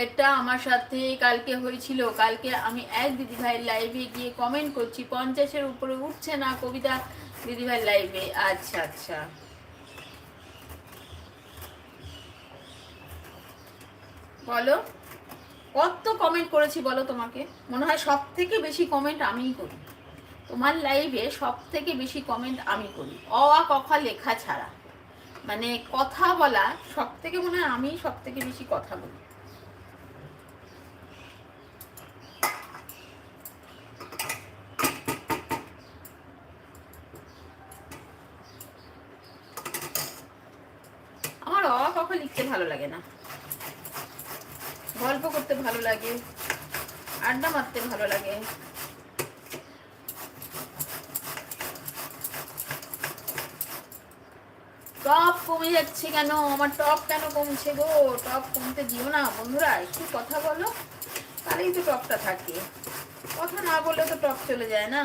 এটা আমার সাথে কালকে হয়েছিল। কালকে আমি এক দিদিভাইয়ের লাইভে গিয়ে কমেন্ট করছি 50-এর উপরে উঠছে না কবিতা দিদিভাইয়ের লাইভে। আচ্ছা আচ্ছা, বলো কত কমেন্ট করেছি বলো তোমাকে? মনে হয় সব থেকে বেশি কমেন্ট আমিই করি তোমার লাইভে, সব থেকে বেশি কমেন্ট আমি করি, অ আ ক খ লেখা ছাড়া। মানে কথা বলা সব থেকে, মনে হয় আমি সব থেকে বেশি কথা বলি। আমার অ আ ক খ লিখতে ভালো লাগে না, গল্প করতে ভালো লাগে, আড্ডা মারতে ভালো লাগে। টপ কমে যাচ্ছে কেন? আমার টপ কেন কমছে গো? টপ কমতে দিও না বন্ধুরা, একটু কথা বলো, তাহলেই তো টপটা থাকে। কথা না বললে তো টপ চলে যায় না।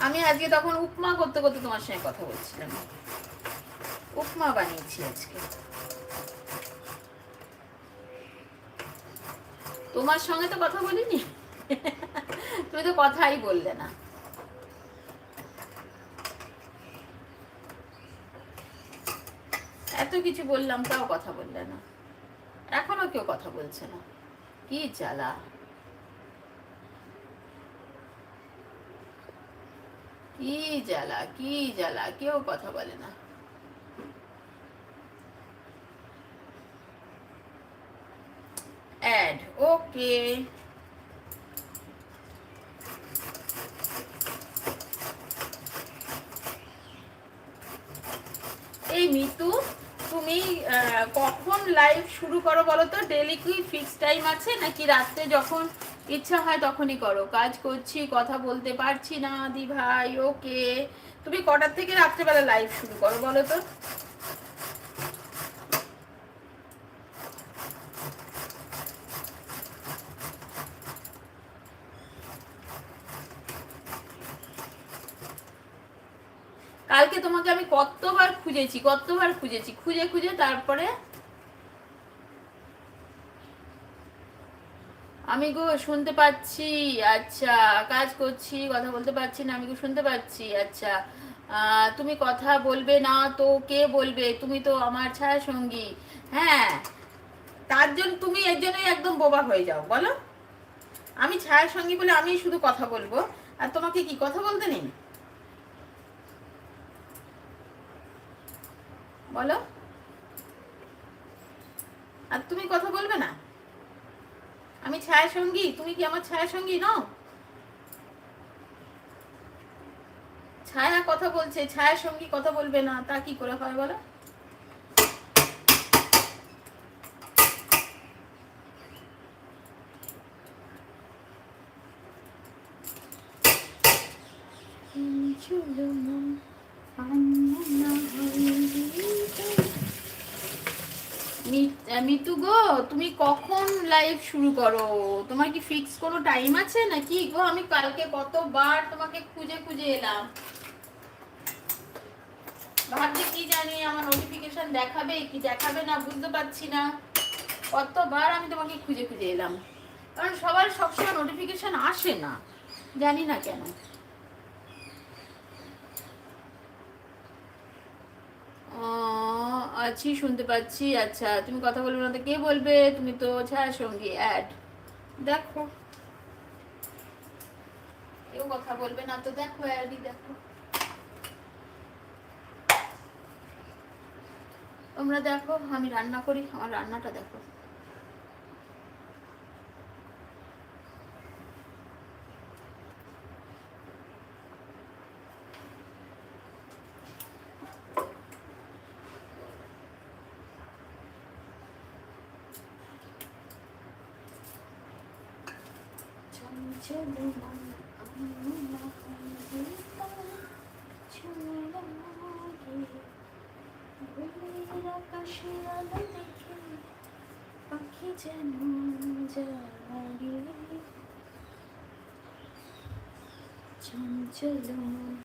আমি আজকে তখন উপমা করতে করতে তোমার সঙ্গে কথা বলছিলাম, উপমা বানিয়েছি আজকে। তোমার সঙ্গে তো কথা বলিনি তুমি তো কথাই বললে না। এত কিছু বললাম তাও কথা বললে না, এখনো কেউ কথা বলছে না, কি জ্বালা। কি জ্বালা, কি জ্বালা, কেউ কথা বলে না। অ্যাড, ওকে। এই মিতু, তুমি কখন লাইভ শুরু করো বলো তো? ডেলি কি ফিক্স টাইম আছে নাকি রাত্রে যখন ইচ্ছা হয় তখনই করো? কাজ করছি, কথা বলতে পারছি না দি ভাই, ওকে। তুমি কটার থেকে রাত্রেবেলা লাইভ শুরু করো বলো তো? কালকে তোমাকে আমি কতবার খুঁজেছি, কতবার খুঁজেছি, খুঁজে খুঁজে তারপরে আমি গো শুনতে পাচ্ছি। আচ্ছা, কাজ করছি, কথা বলতে পারছি না, আমি গো শুনতে পাচ্ছি। আচ্ছা, তুমি কথা বলবে না তো কে বলবে? তুমি তো আমার ছায়া সঙ্গী। হ্যাঁ, তার জন্য তুমি এর জন্যই একদম বোবা হয়ে যাও বলো? আমি ছায়া সঙ্গী বলে আমি শুধু কথা বলবো, আর তোমাকে কি কথা বলতে নেই বলো? আর তুমি কথা বলবে না? আমি ছায়া সঙ্গী, তুমি কি আমার ছায়া সঙ্গী নও? ছায়া কথা বলছে, ছায়া সঙ্গী কথা বলবে না, তা কি করে হয় বলো? মিতু গো, তুমি কখন লাইভ শুরু করো? তোমার কি ফিক্স কোনো টাইম আছে নাকি গো? আমি কালকে কতবার তোমাকে খুঁজে খুঁজে এলাম, ভাবছি কি জানি আমার নোটিফিকেশন দেখাবে কি দেখাবে না বুঝতে পারছি না। কতবার আমি তোমাকে খুঁজে খুঁজে এলাম, কারণ সবার সবসময় নোটিফিকেশন আসে না, জানি না কেন। আছি, শুনতে পাচ্ছি। আচ্ছা, তুমি কথা বলবে না তো কে বলবে? তুমি তো ছায়া সঙ্গী। অ্যাড, দেখো কেউ কথা বলবে না তো দেখো, অ্যাডই দেখো। তোমরা দেখো, আমি রান্না করি, আমার রান্নাটা দেখো। পাখি যেন জাগে চঞ্চল